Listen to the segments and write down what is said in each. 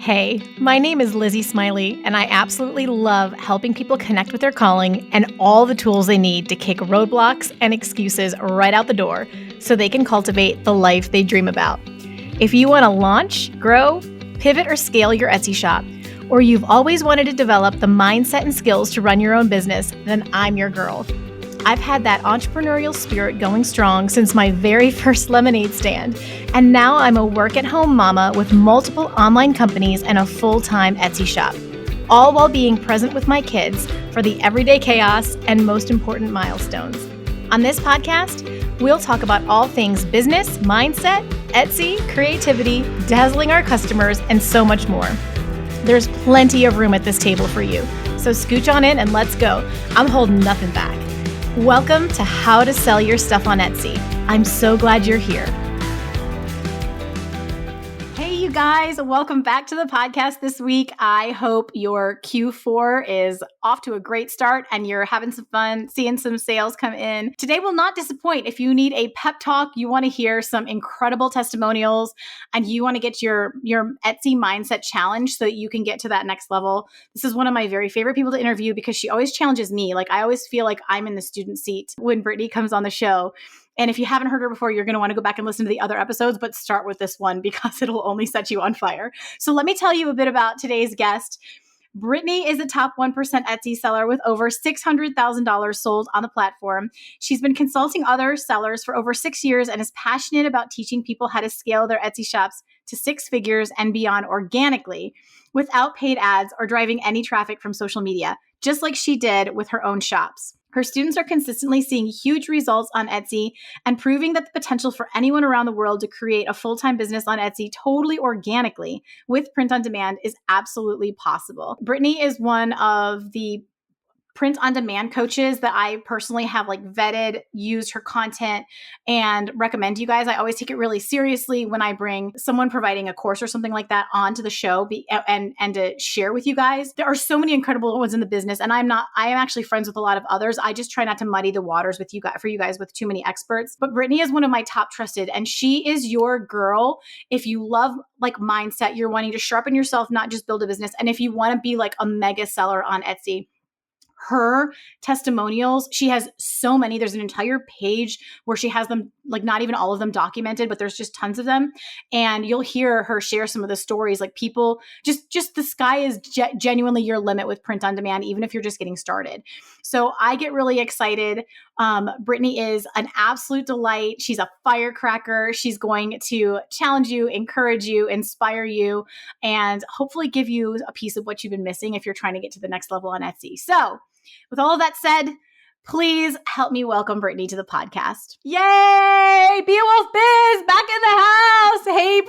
Hey, my name is Lizzie Smiley, and I absolutely love helping people connect with their calling and all the tools they need to kick roadblocks and excuses right out the door so they can cultivate the life they dream about. If you want to launch, grow, pivot, or scale your Etsy shop, or you've always wanted to develop the mindset and skills to run your own business, then I'm your girl. I've had that entrepreneurial spirit going strong since my very first lemonade stand, and now I'm a work-at-home mama with multiple online companies and a full-time Etsy shop, all while being present with my kids for the everyday chaos and most important milestones. On this podcast, we'll talk about all things business, mindset, Etsy, creativity, dazzling our customers, and so much more. There's plenty of room at this table for you, so scooch on in and let's go. I'm holding nothing back. Welcome to How to Sell Your Stuff on Etsy. I'm so glad you're here. Hey, you guys, welcome back to the podcast this week. I hope your Q4 is off to a great start and you're having some fun, seeing some sales come in. Today will not disappoint. If you need a pep talk, you want to hear some incredible testimonials, and you want to get your Etsy mindset challenge so that you can get to that next level. This is one of my very favorite people to interview because she always challenges me. Like, I always feel like I'm in the student seat when Brittany comes on the show. And if you haven't heard her before, you're going to want to go back and listen to the other episodes, but start with this one because it'll only set you on fire. So let me tell you a bit about today's guest. Brittany is a top 1% Etsy seller with over $600,000 sold on the platform. She's been consulting other sellers for over 6 years and is passionate about teaching people how to scale their Etsy shops to 6 figures and beyond organically without paid ads or driving any traffic from social media, just like she did with her own shops. Her students are consistently seeing huge results on Etsy and proving that the potential for anyone around the world to create a full-time business on Etsy totally organically with print on demand is absolutely possible. Brittany is one of the print on demand coaches that I personally have vetted, used her content, and recommend to you guys. I always take it really seriously when I bring someone providing a course or something like that onto the show and to share with you guys. There are so many incredible ones in the business, and I am actually friends with a lot of others. I just try not to muddy the waters with you guys with too many experts. But Brittany is one of my top trusted, and she is your girl if you love mindset, you're wanting to sharpen yourself, not just build a business. And if you want to be a mega seller on Etsy, her testimonials, she has so many. There's an entire page where she has them, not even all of them documented, but there's just tons of them. And you'll hear her share some of the stories. People, just the sky is genuinely your limit with print on demand, even if you're just getting started. So I get really excited. Brittany is an absolute delight. She's a firecracker. She's going to challenge you, encourage you, inspire you, and hopefully give you a piece of what you've been missing if you're trying to get to the next level on Etsy. So with all of that said, please help me welcome Brittany to the podcast. Yay! Be a Wolf Biz back in the house. Hey,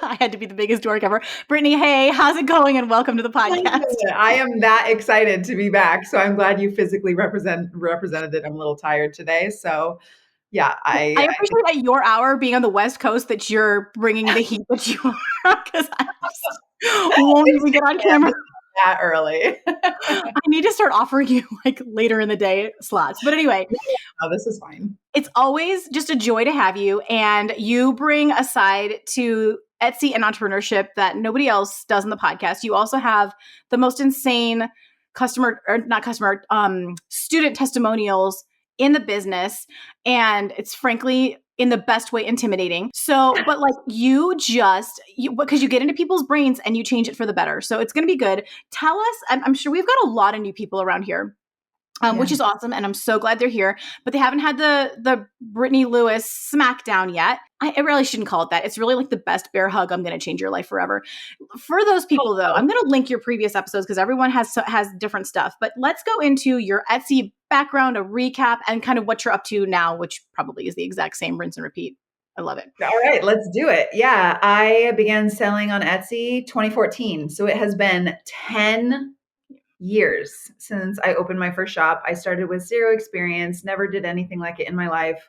I had to be the biggest dork ever. Brittany, hey, how's it going? And welcome to the podcast. I am that excited to be back. So I'm glad you physically represented it. I'm a little tired today. So yeah, I appreciate at your hour being on the West Coast that you're bringing the heat that you are, because I won't even get on camera that early. I need to start offering you later in the day slots. But anyway, no, this is fine. It's always just a joy to have you. And you bring a side to Etsy and entrepreneurship that nobody else does in the podcast. You also have the most insane student testimonials in the business. And it's frankly, in the best way, intimidating. So, but because you get into people's brains and you change it for the better. So it's going to be good. Tell us, I'm sure we've got a lot of new people around here, which is awesome. And I'm so glad they're here, but they haven't had the Brittany Lewis smackdown yet. I really shouldn't call it that. It's really the best bear hug. I'm going to change your life forever. For those people though, I'm going to link your previous episodes because everyone has different stuff, but let's go into your Etsy background, a recap, and kind of what you're up to now, which probably is the exact same rinse and repeat. I love it. All right, let's do it. Yeah, I began selling on Etsy 2014. So it has been 10 years since I opened my first shop. I started with zero experience, never did anything like it in my life.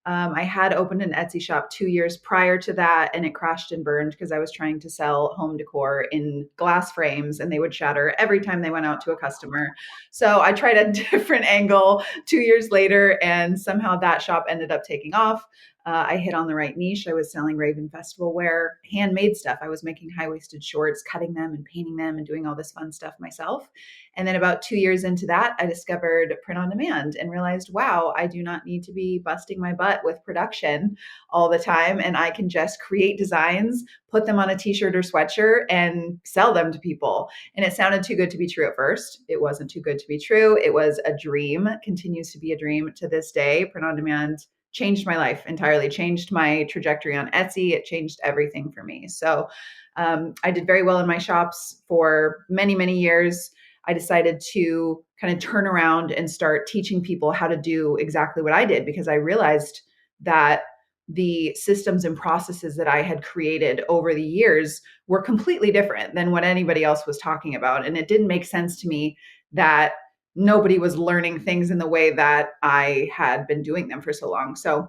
I had opened an Etsy shop 2 years prior to that, and it crashed and burned because I was trying to sell home decor in glass frames, and they would shatter every time they went out to a customer. So I tried a different angle 2 years later, and somehow that shop ended up taking off. I hit on the right niche. I was selling Raven Festival wear, handmade stuff. I was making high-waisted shorts, cutting them and painting them and doing all this fun stuff myself. And then about 2 years into that, I discovered print on demand and realized, wow, I do not need to be busting my butt with production all the time. And I can just create designs, put them on a t-shirt or sweatshirt and sell them to people. And it sounded too good to be true at first. It wasn't too good to be true. It was a dream, continues to be a dream to this day. Print on demand changed my life entirely, changed my trajectory on Etsy. It changed everything for me. So I did very well in my shops for many, many years. I decided to kind of turn around and start teaching people how to do exactly what I did, because I realized that the systems and processes that I had created over the years were completely different than what anybody else was talking about. And it didn't make sense to me that nobody was learning things in the way that I had been doing them for so long. So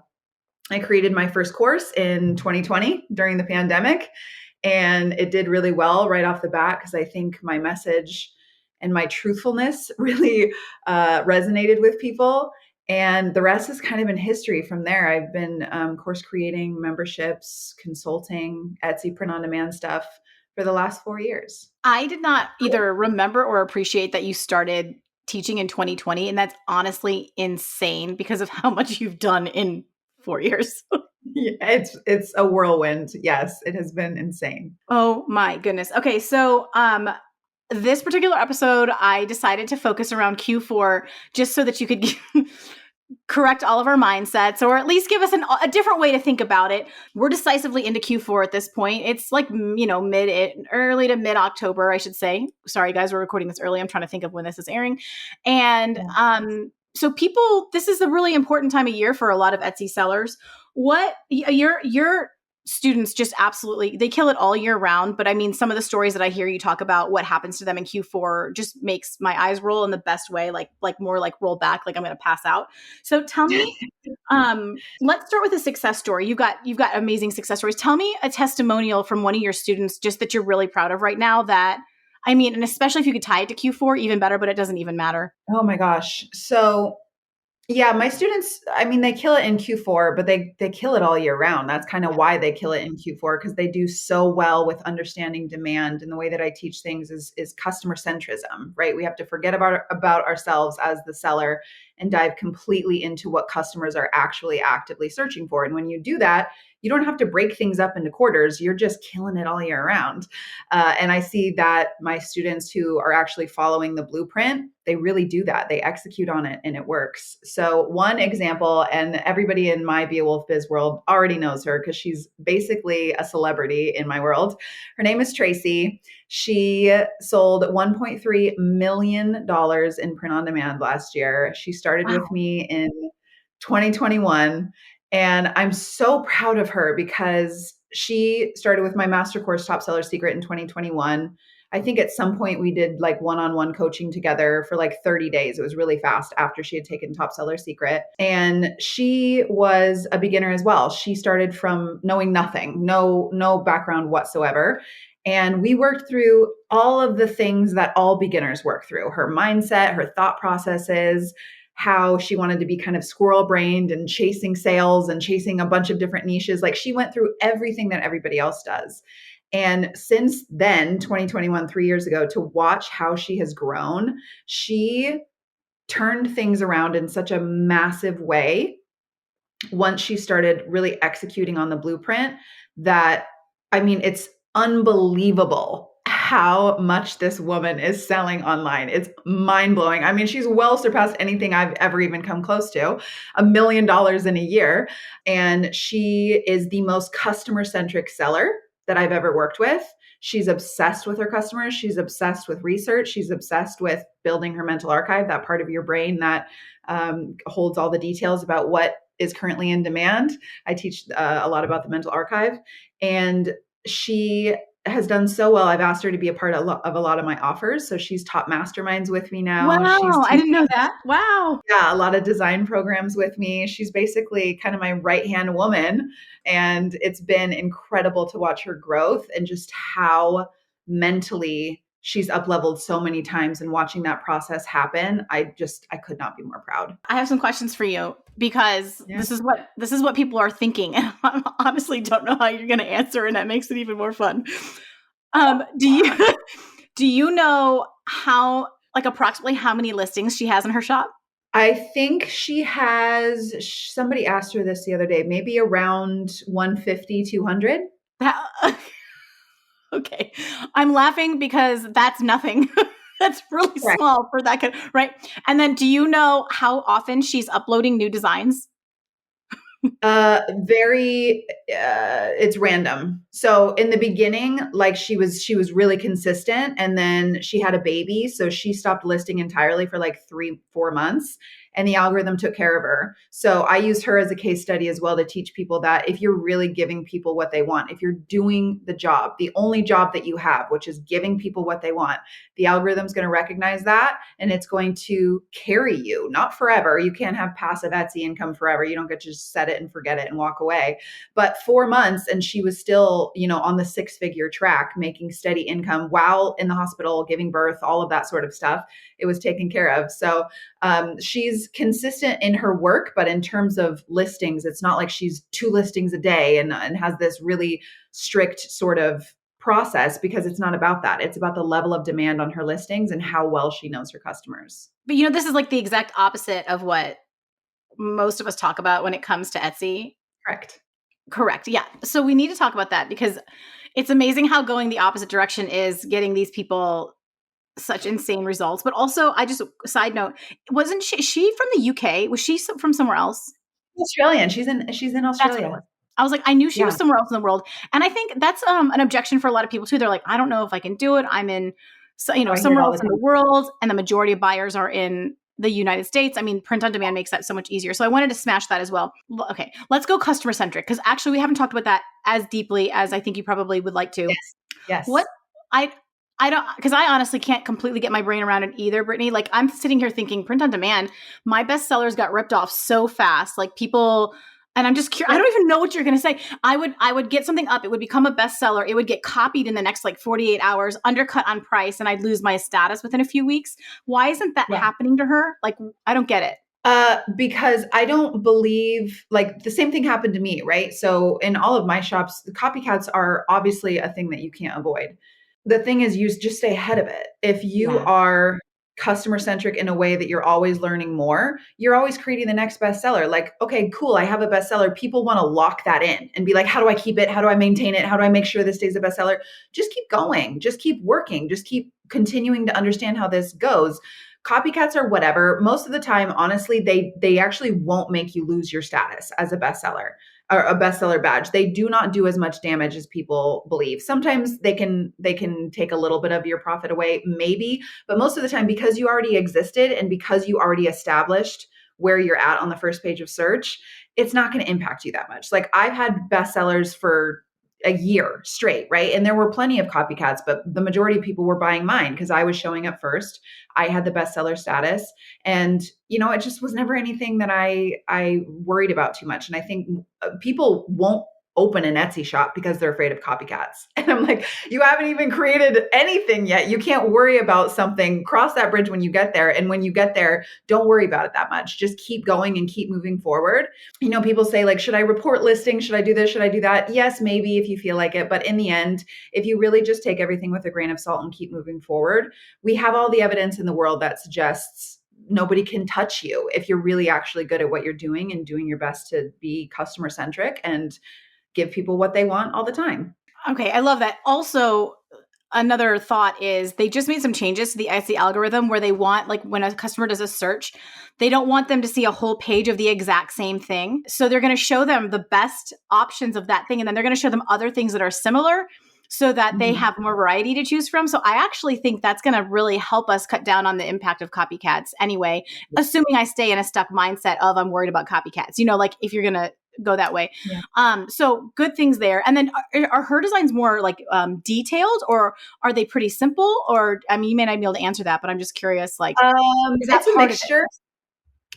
I created my first course in 2020 during the pandemic, and it did really well right off the bat because I think my message and my truthfulness really resonated with people. And the rest is kind of in history from there. I've been course creating, memberships, consulting, Etsy print on demand stuff for the last 4 years. I did not either remember or appreciate that you started teaching in 2020. And that's honestly insane because of how much you've done in 4 years. Yeah, it's a whirlwind. Yes, it has been insane. Oh my goodness. Okay, so this particular episode, I decided to focus around Q4 just so that you could correct all of our mindsets, or at least give us a different way to think about it. We're decisively into Q4 at this point. It's like, early to mid October, I should say. Sorry, guys, we're recording this early. I'm trying to think of when this is airing. And so people, this is a really important time of year for a lot of Etsy sellers. What your students just absolutely, they kill it all year round. But I mean, some of the stories that I hear you talk about what happens to them in Q4 just makes my eyes roll in the best way, like more like roll back, like I'm going to pass out. So tell me, let's start with a success story. You've got amazing success stories. Tell me a testimonial from one of your students, just that you're really proud of right now that, I mean, and especially if you could tie it to Q4, even better, but it doesn't even matter. Oh my gosh. So yeah, my students, I mean, they kill it in Q4, but they kill it all year round. That's kind of why they kill it in Q4, because they do so well with understanding demand. And the way that I teach things is customer centrism, right? We have to forget about ourselves as the seller and dive completely into what customers are actually actively searching for. And when you do that, you don't have to break things up into quarters. You're just killing it all year round. And I see that my students who are actually following the blueprint, they really do that. They execute on it and it works. So one example, and everybody in my Beowulf Biz world already knows her because she's basically a celebrity in my world. Her name is Tracy. She sold $1.3 million in print on demand last year. She started with me in 2021. And I'm so proud of her because she started with my master course, Top Seller Secret, in 2021. I think at some point we did like one-on-one coaching together for like 30 days. It was really fast after she had taken Top Seller Secret. And she was a beginner as well. She started from knowing nothing, no background whatsoever. And we worked through all of the things that all beginners work through: her mindset, her thought processes, how she wanted to be kind of squirrel brained and chasing sales and chasing a bunch of different niches. Like, she went through everything that everybody else does. And since then, 2021, 3 years ago, to watch how she has grown, she turned things around in such a massive way once she started really executing on the blueprint that, I mean, it's unbelievable how much this woman is selling online. It's mind blowing. I mean, she's well surpassed anything I've ever even come close to, $1 million in a year. And she is the most customer centric seller that I've ever worked with. She's obsessed with her customers. She's obsessed with research. She's obsessed with building her mental archive, that part of your brain that holds all the details about what is currently in demand. I teach a lot about the mental archive, and she has done so well. I've asked her to be a part of a lot of my offers. So she's taught masterminds with me now. Wow, I didn't know that. Wow. Yeah, a lot of design programs with me. She's basically kind of my right-hand woman. And it's been incredible to watch her growth and just how mentally she's up leveled so many times, and watching that process happen, I could not be more proud. I have some questions for you because Yeah. this is what people are thinking, and I honestly don't know how you're going to answer, and that makes it even more fun. Do you know how, like, approximately how many listings she has in her shop? I think she has, somebody asked her this the other day, maybe around 150, 200. Okay. I'm laughing because that's nothing. That's really Correct. small for that kind, right? And then do you know how often she's uploading new designs? It's random. So in the beginning, like she was really consistent, and then she had a baby. So she stopped listing entirely for like 3-4 months, and the algorithm took care of her. So I used her as a case study as well to teach people that if you're really giving people what they want, if you're doing the job, the only job that you have, which is giving people what they want, the algorithm's going to recognize that, and it's going to carry you, not forever. You can't have passive Etsy income forever. You don't get to just set it and forget it and walk away. But 4 months, and she was still, on the 6-figure track, making steady income while in the hospital, giving birth, all of that sort of stuff. It was taken care of. So she's consistent in her work, but in terms of listings, it's not like she's 2 listings a day and has this really strict sort of process, because it's not about that. It's about the level of demand on her listings and how well she knows her customers. But this is like the exact opposite of what most of us talk about when it comes to Etsy. Correct. Yeah. So we need to talk about that, because it's amazing how going the opposite direction is getting these people such insane results. But also, side note, wasn't she from the UK? Was she from somewhere else? Australian. She's in That's what it Australia. was. I was like, I knew she was somewhere else in the world. And I think that's an objection for a lot of people too. They're like, I don't know if I can do it. I'm in, somewhere else in the world, and the majority of buyers are in the United States. I mean, print on demand makes that so much easier. So I wanted to smash that as well. Okay, let's go customer centric, because actually we haven't talked about that as deeply as I think you probably would like to. Yes. What I don't, because I honestly can't completely get my brain around it either, Brittany. Like, I'm sitting here thinking print on demand, my bestsellers got ripped off so fast. Like, people, and I'm just curious, I don't even know what you're going to say. I would get something up, it would become a bestseller, it would get copied in the next like 48 hours, undercut on price, and I'd lose my status within a few weeks. Why isn't that happening to her? Like, I don't get it. Because I don't believe, like, the same thing happened to me, right? So in all of my shops, the copycats are obviously a thing that you can't avoid. The thing is, you just stay ahead of it. If you are customer centric in a way that you're always learning more, you're always creating the next bestseller. Like, okay, cool, I have a bestseller. People want to lock that in and be like, how do I keep it? How do I maintain it? How do I make sure this stays a bestseller? Just keep going. Just keep working. Just keep continuing to understand how this goes. Copycats are whatever. Most of the time, honestly, they actually won't make you lose your status as a bestseller or a bestseller badge. They do not do as much damage as people believe. Sometimes they can take a little bit of your profit away, maybe, but most of the time, because you already existed and because you already established where you're at on the first page of search, it's not going to impact you that much. Like, I've had bestsellers for a year straight, right? And there were plenty of copycats, but the majority of people were buying mine because I was showing up first. I had the bestseller status, and it just was never anything that I worried about too much. And I think people won't open an Etsy shop because they're afraid of copycats. And I'm like, you haven't even created anything yet. You can't worry about something. Cross that bridge when you get there. And when you get there, don't worry about it that much. Just keep going and keep moving forward. People say, like, should I report listings? Should I do this? Should I do that? Yes, maybe, if you feel like it. But in the end, if you really just take everything with a grain of salt and keep moving forward, we have all the evidence in the world that suggests nobody can touch you if you're really actually good at what you're doing and doing your best to be customer centric and give people what they want all the time. Okay, I love that. Also, another thought is they just made some changes to the Etsy algorithm where they want, like, when a customer does a search, they don't want them to see a whole page of the exact same thing. So they're going to show them the best options of that thing, and then they're going to show them other things that are similar so that they have more variety to choose from. So I actually think that's going to really help us cut down on the impact of copycats anyway, assuming I stay in a stuck mindset of I'm worried about copycats, like, if you're going to go that way. So good things there. And then are her designs more like detailed, or are they pretty simple? Or, I mean, you may not be able to answer that, but I'm just curious, like, is that it's a mixture?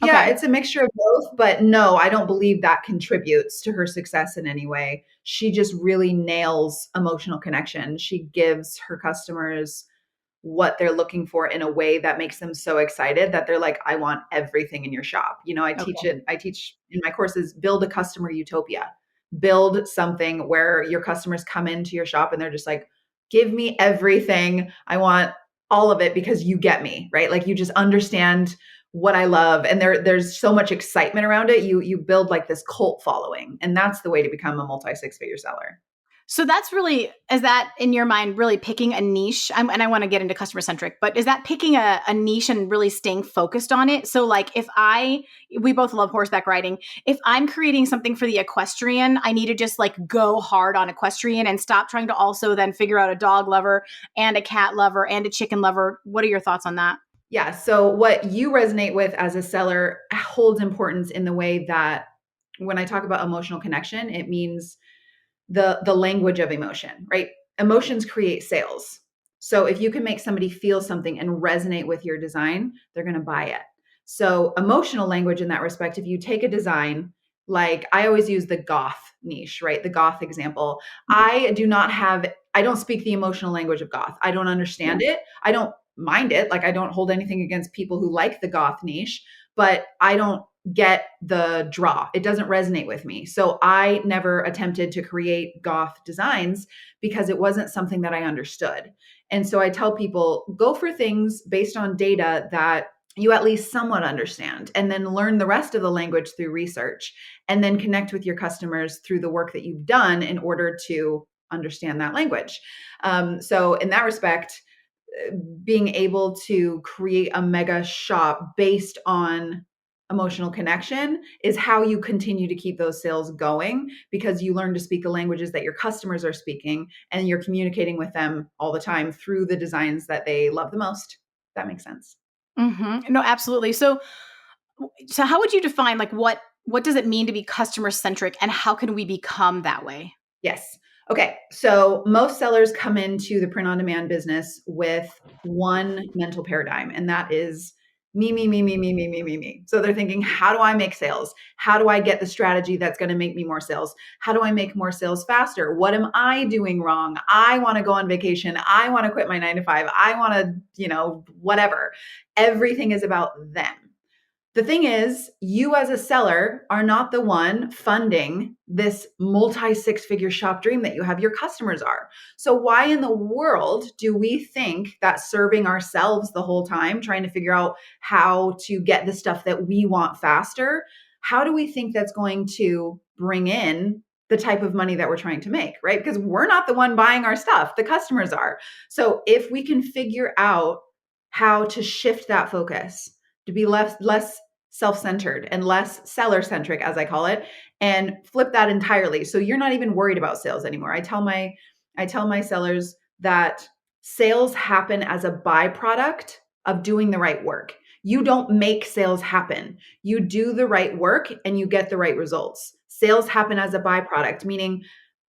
Yeah, Okay. it's a mixture of both, but no, I don't believe that contributes to her success in any way. She just really nails emotional connection. She gives her customers what they're looking for in a way that makes them so excited that they're like, I want everything in your shop. I teach in my courses, build a customer utopia, build something where your customers come into your shop and they're just like, give me everything. I want all of it because you get me, right? Like you just understand what I love. And there's so much excitement around it. You build like this cult following. And that's the way to become a multi 6-figure seller. So that's really, is that in your mind really picking a niche? And I want to get into customer-centric, but is that picking a niche and really staying focused on it? So like we both love horseback riding. If I'm creating something for the equestrian, I need to just like go hard on equestrian and stop trying to also then figure out a dog lover and a cat lover and a chicken lover. What are your thoughts on that? Yeah. So what you resonate with as a seller holds importance in the way that when I talk about emotional connection, it means the language of emotion, right? Emotions create sales. So if you can make somebody feel something and resonate with your design, they're going to buy it. So emotional language in that respect, if you take a design, like I always use the goth niche, right? The goth example. I don't speak the emotional language of goth. I don't understand it. I don't mind it. Like I don't hold anything against people who like the goth niche, but I don't get the draw. It doesn't resonate with me. So I never attempted to create goth designs because it wasn't something that I understood. And so I tell people, go for things based on data that you at least somewhat understand, and then learn the rest of the language through research, and then connect with your customers through the work that you've done in order to understand that language. So in that respect, being able to create a mega shop based on emotional connection is how you continue to keep those sales going, because you learn to speak the languages that your customers are speaking and you're communicating with them all the time through the designs that they love the most. That makes sense. Mm-hmm. No, absolutely. So how would you define like what does it mean to be customer centric and how can we become that way? Yes. Okay. So most sellers come into the print on demand business with one mental paradigm, and that is me, me, me, me, me, me, me, me, me. So they're thinking, how do I make sales? How do I get the strategy that's going to make me more sales? How do I make more sales faster? What am I doing wrong? I want to go on vacation. I want to quit my 9 to 5. I want to, whatever. Everything is about them. The thing is, you as a seller are not the one funding this multi 6-figure shop dream that you have. Your customers are. So why in the world do we think that serving ourselves the whole time, trying to figure out how to get the stuff that we want faster, how do we think that's going to bring in the type of money that we're trying to make, right? Because we're not the one buying our stuff. The customers are. So if we can figure out how to shift that focus to be less self-centered and less seller-centric, as I call it, and flip that entirely. So you're not even worried about sales anymore. I tell my sellers that sales happen as a byproduct of doing the right work. You don't make sales happen. You do the right work and you get the right results. Sales happen as a byproduct, meaning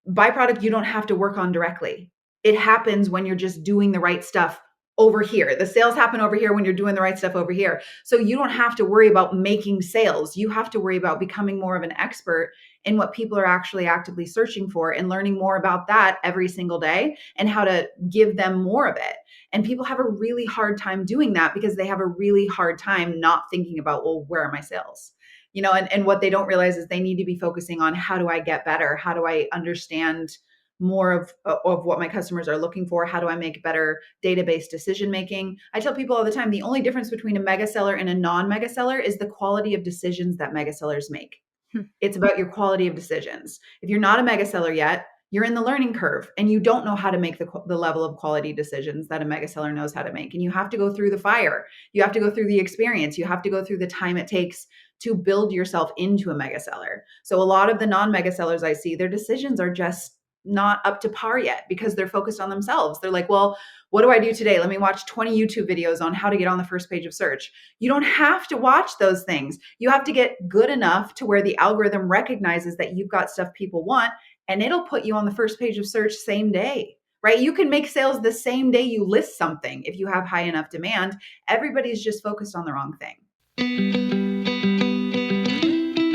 byproduct you don't have to work on directly. It happens when you're just doing the right stuff over here. The sales happen over here when you're doing the right stuff over here. So you don't have to worry about making sales. You have to worry about becoming more of an expert in what people are actually actively searching for and learning more about that every single day and how to give them more of it. And people have a really hard time doing that because they have a really hard time not thinking about, well, where are my sales? And what they don't realize is they need to be focusing on, how do I get better? How do I understand more of what my customers are looking for? How do I make better database decision making? I tell people all the time, the only difference between a mega seller and a non-mega seller is the quality of decisions that mega sellers make. It's about your quality of decisions. If you're not a mega seller yet, you're in the learning curve and you don't know how to make the level of quality decisions that a mega seller knows how to make. And you have to go through the fire. You have to go through the experience. You have to go through the time it takes to build yourself into a mega seller. So a lot of the non-mega sellers I see, their decisions are just not up to par yet because they're focused on themselves. They're like, well, what do I do today? Let me watch 20 YouTube videos on how to get on the first page of search. You don't have to watch those things. You have to get good enough to where the algorithm recognizes that you've got stuff people want, and it'll put you on the first page of search same day, right? You can make sales the same day you list something if you have high enough demand. Everybody's just focused on the wrong thing.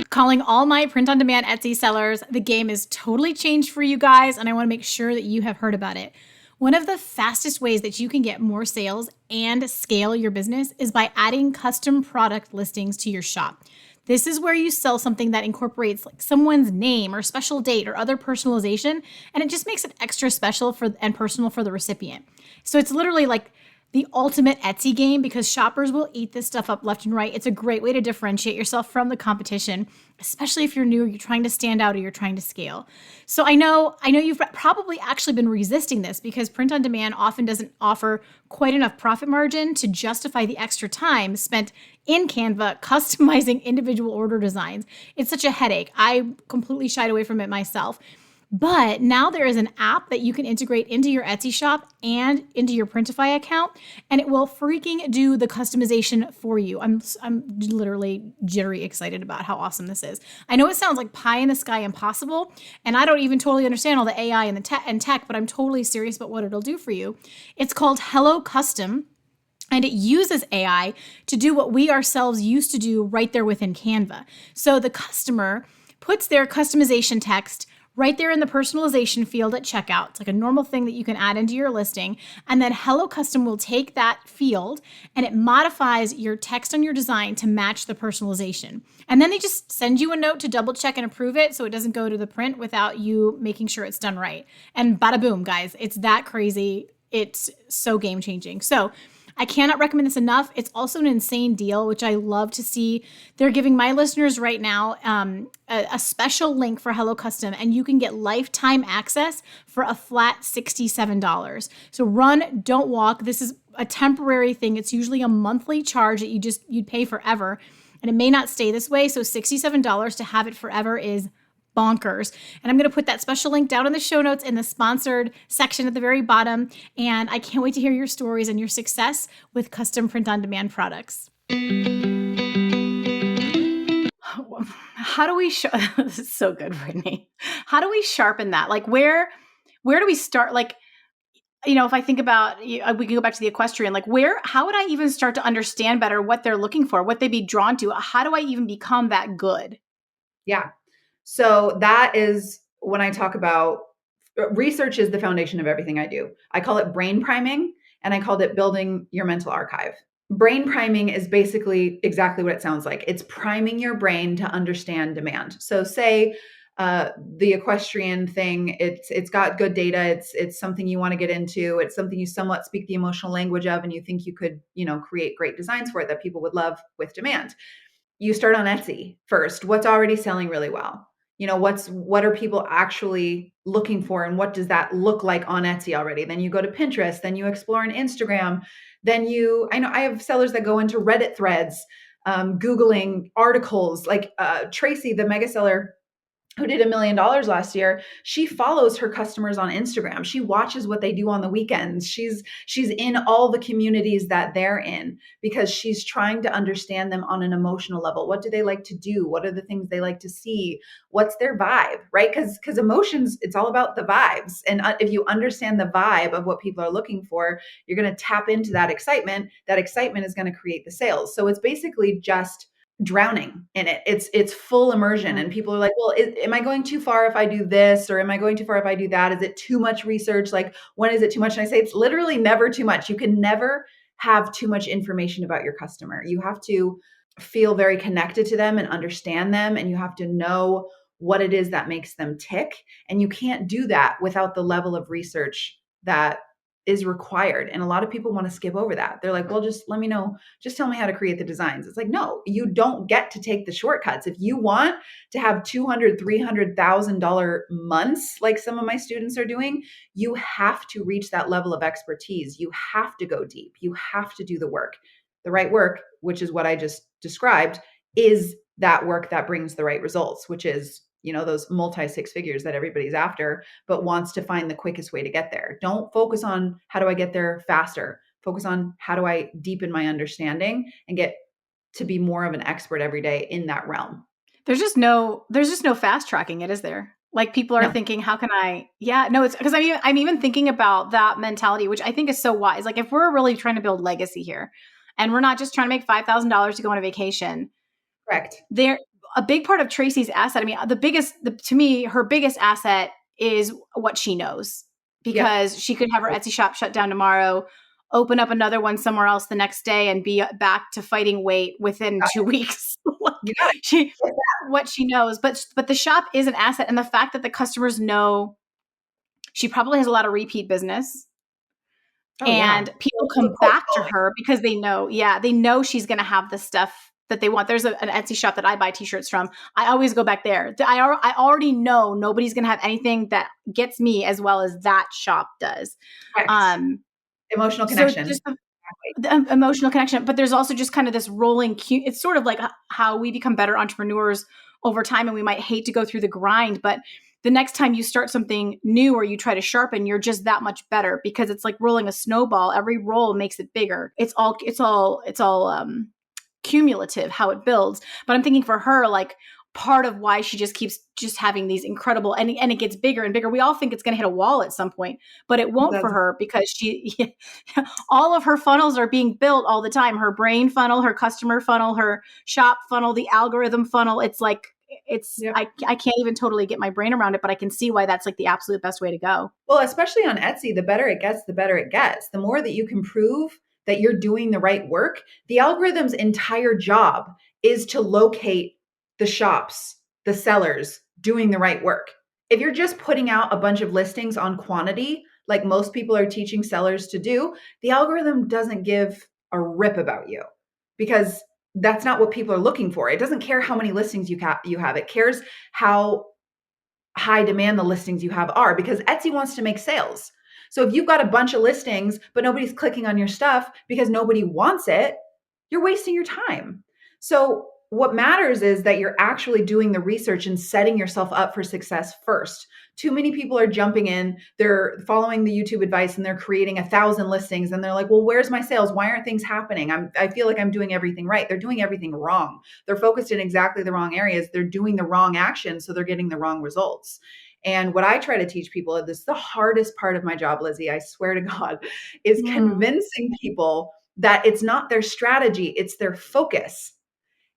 Calling all my print-on-demand Etsy sellers. The game is totally changed for you guys, and I want to make sure that you have heard about it. One of the fastest ways that you can get more sales and scale your business is by adding custom product listings to your shop. This is where you sell something that incorporates like someone's name or special date or other personalization, and it just makes it extra special for and personal for the recipient. So it's literally like the ultimate Etsy game because shoppers will eat this stuff up left and right. It's a great way to differentiate yourself from the competition, especially if you're new, you're trying to stand out, or you're trying to scale. So I know you've probably actually been resisting this because print on demand often doesn't offer quite enough profit margin to justify the extra time spent in Canva customizing individual order designs. It's such a headache. I completely shied away from it myself. But now there is an app that you can integrate into your Etsy shop and into your Printify account, and it will freaking do the customization for you. I'm literally jittery excited about how awesome this is. I know it sounds like pie in the sky impossible, and I don't even totally understand all the AI and the tech, but I'm totally serious about what it'll do for you. It's called Hello Custom. And it uses AI to do what we ourselves used to do right there within Canva. So the customer puts their customization text right there in the personalization field at checkout. It's like a normal thing that you can add into your listing. And then Hello Custom will take that field and it modifies your text on your design to match the personalization. And then they just send you a note to double check and approve it so it doesn't go to the print without you making sure it's done right. And bada boom, guys, it's that crazy. It's so game changing. So I cannot recommend this enough. It's also an insane deal, which I love to see. They're giving my listeners right now a special link for Hello Custom, and you can get lifetime access for a flat $67. So run, don't walk. This is a temporary thing. It's usually a monthly charge that you'd pay forever, and it may not stay this way. So $67 to have it forever is bonkers. And I'm going to put that special link down in the show notes in the sponsored section at the very bottom. And I can't wait to hear your stories and your success with custom print on demand products. How do we this is so good, Brittany. How do we sharpen that? Like where do we start? Like, if I think about, we can go back to the equestrian, like how would I even start to understand better what they're looking for, what they'd be drawn to? How do I even become that good? Yeah. So that is when I talk about research is the foundation of everything I do. I call it brain priming, and I called it building your mental archive. Brain priming is basically exactly what it sounds like. It's priming your brain to understand demand. So say the equestrian thing, it's got good data. It's something you want to get into. It's something you somewhat speak the emotional language of, and you think you could, create great designs for it that people would love with demand. You start on Etsy first. What's already selling really well? What are people actually looking for, and what does that look like on Etsy already? Then you go to Pinterest, then you explore on Instagram. Then I have sellers that go into Reddit threads, Googling articles like Tracy, the mega seller who did $1 million last year. She follows her customers on Instagram. She watches what they do on the weekends. She's in all the communities that they're in because she's trying to understand them on an emotional level. What do they like to do? What are the things they like to see? What's their vibe, right? Because emotions, it's all about the vibes. And if you understand the vibe of what people are looking for, you're going to tap into that excitement. That excitement is going to create the sales. So it's basically just drowning in it. It's full immersion. And people are like, well, am I going too far if I do this? Or am I going too far if I do that? Is it too much research? Like, when is it too much? And I say, it's literally never too much. You can never have too much information about your customer. You have to feel very connected to them and understand them. And you have to know what it is that makes them tick. And you can't do that without the level of research that is required. And a lot of people want to skip over that. They're like, well, just let me know. Just tell me how to create the designs. It's like, no, you don't get to take the shortcuts. If you want to have $200,000, $300,000 months, like some of my students are doing, you have to reach that level of expertise. You have to go deep. You have to do the work. The right work, which is what I just described, is that work that brings the right results, which is those multi six figures that everybody's after, but wants to find the quickest way to get there. Don't focus on how do I get there faster. Focus on how do I deepen my understanding and get to be more of an expert every day in that realm. There's just no fast tracking it, is there? Like people are thinking, how can I? Yeah, no, it's because I'm even thinking about that mentality, which I think is so wise. Like if we're really trying to build legacy here, and we're not just trying to make $5,000 to go on a vacation. Correct. A big part of Tracy's asset, to me, her biggest asset is what she knows. because she could have her Etsy shop shut down tomorrow, open up another one somewhere else the next day, and be back to fighting weight within 2 weeks. What she knows, but the shop is an asset, and the fact that the customers know she probably has a lot of repeat business. And people come back to her because they know she's going to have the stuff that they want. There's an Etsy shop that I buy t-shirts from. I always go back there. I already know nobody's going to have anything that gets me as well as that shop does. Emotional connection. So just the emotional connection, but there's also just kind of this rolling cue. It's sort of like how we become better entrepreneurs over time, and we might hate to go through the grind, but the next time you start something new or you try to sharpen, you're just that much better, because it's like rolling a snowball. Every roll makes it bigger. It's all cumulative how it builds. But I'm thinking for her, like, part of why she just keeps just having these incredible, and it gets bigger and bigger. We all think it's going to hit a wall at some point, but it won't for her, because all of her funnels are being built all the time. Her brain funnel, her customer funnel, her shop funnel, the algorithm funnel. It's like, I can't even totally get my brain around it, but I can see why that's like the absolute best way to go. Well, especially on Etsy, the better it gets, the better it gets. The more that you can prove that you're doing the right work, the algorithm's entire job is to locate the shops, the sellers doing the right work. If you're just putting out a bunch of listings on quantity, like most people are teaching sellers to do, the algorithm doesn't give a rip about you, because that's not what people are looking for. It doesn't care how many listings you have. It cares how high demand the listings you have are, because Etsy wants to make sales. So if you've got a bunch of listings, but nobody's clicking on your stuff because nobody wants it, you're wasting your time. So what matters is that you're actually doing the research and setting yourself up for success first. Too many people are jumping in, they're following the YouTube advice, and they're creating 1,000 listings. And they're like, well, where's my sales? Why aren't things happening? I feel like I'm doing everything right. They're doing everything wrong. They're focused in exactly the wrong areas. They're doing the wrong actions, so they're getting the wrong results. And what I try to teach people, this is the hardest part of my job, Lizzie, I swear to God, is convincing people that it's not their strategy, it's their focus.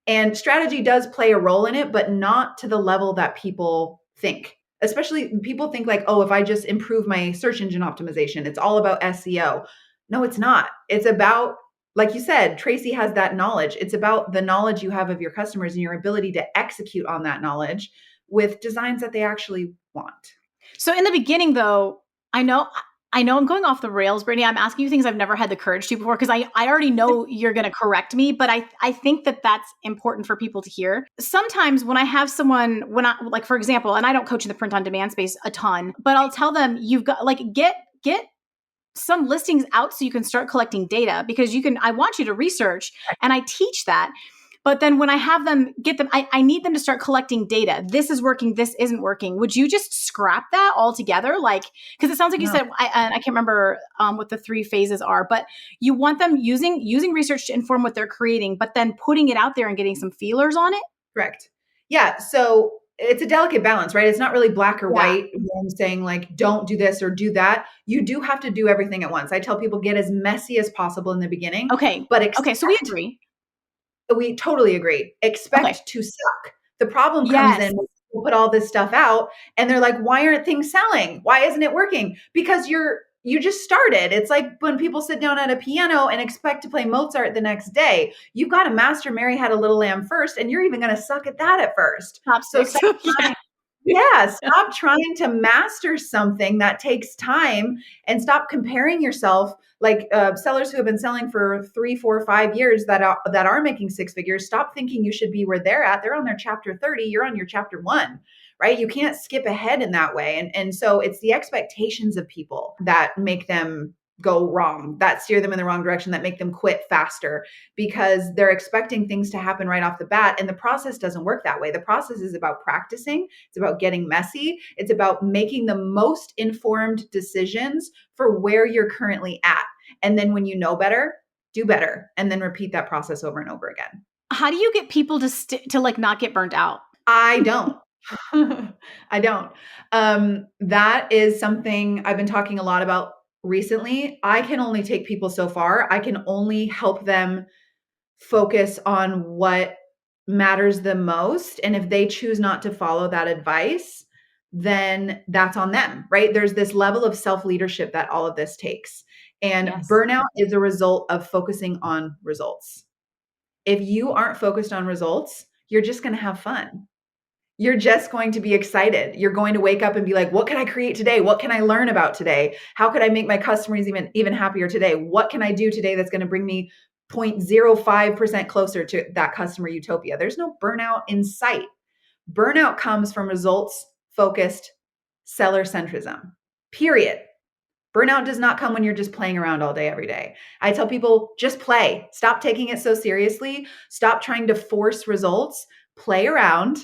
And strategy does play a role in it, but not to the level that people think. Especially people think like, oh, if I just improve my search engine optimization, it's all about SEO. No, it's not. It's about, like you said, Tracy has that knowledge. It's about the knowledge you have of your customers and your ability to execute on that knowledge with designs that they actually want. So in the beginning, though, I know I'm going off the rails, Brittany. I'm asking you things I've never had the courage to before, because I already know you're going to correct me, but I think that that's important for people to hear. Sometimes when I have someone, like, for example, and I don't coach in the print on demand space a ton, but I'll tell them, you've got, like, get some listings out so you can start collecting data, because I want you to research, and I teach that. But then when I have them get them, I need them to start collecting data. This is working. This isn't working. Would you just scrap that altogether? Like, because it sounds like you said, I can't remember what the 3 phases are, but you want them using research to inform what they're creating, but then putting it out there and getting some feelers on it. Correct. Yeah. So it's a delicate balance, right? It's not really black or white when I'm saying like, don't do this or do that. You do have to do everything at once. I tell people, get as messy as possible in the beginning. Okay. Okay. So we agree. We totally agree. Expect to suck. The problem comes in when people put all this stuff out and they're like, why aren't things selling? Why isn't it working? Because you just started. It's like when people sit down at a piano and expect to play Mozart the next day. You've got to master Mary Had a Little Lamb first, and you're even going to suck at that at first. Stop trying to master something that takes time, and stop comparing yourself. Like sellers who have been selling for 3, 4, 5 years that are making 6 figures, stop thinking you should be where they're at. They're on their chapter 30. You're on your chapter 1, right? You can't skip ahead in that way. And so it's the expectations of people that make them go wrong, that steer them in the wrong direction, that make them quit faster, because they're expecting things to happen right off the bat. And the process doesn't work that way. The process is about practicing. It's about getting messy. It's about making the most informed decisions for where you're currently at. And then when you know better, do better, and then repeat that process over and over again. How do you get people to like not get burnt out? I don't. I don't. That is something I've been talking a lot about recently. I can only take people so far. I can only help them focus on what matters the most. And if they choose not to follow that advice, then that's on them, right? There's this level of self-leadership that all of this takes. And Yes. burnout is a result of focusing on results. If you aren't focused on results, you're just going to have fun. You're just going to be excited. You're going to wake up and be like, what can I create today? What can I learn about today? How could I make my customers even happier today? What can I do today that's going to bring me 0.05% closer to that customer utopia? There's no burnout in sight. Burnout comes from results focused seller centrism, period. Burnout does not come when you're just playing around all day, every day. I tell people, just play. Stop taking it so seriously. Stop trying to force results. Play around,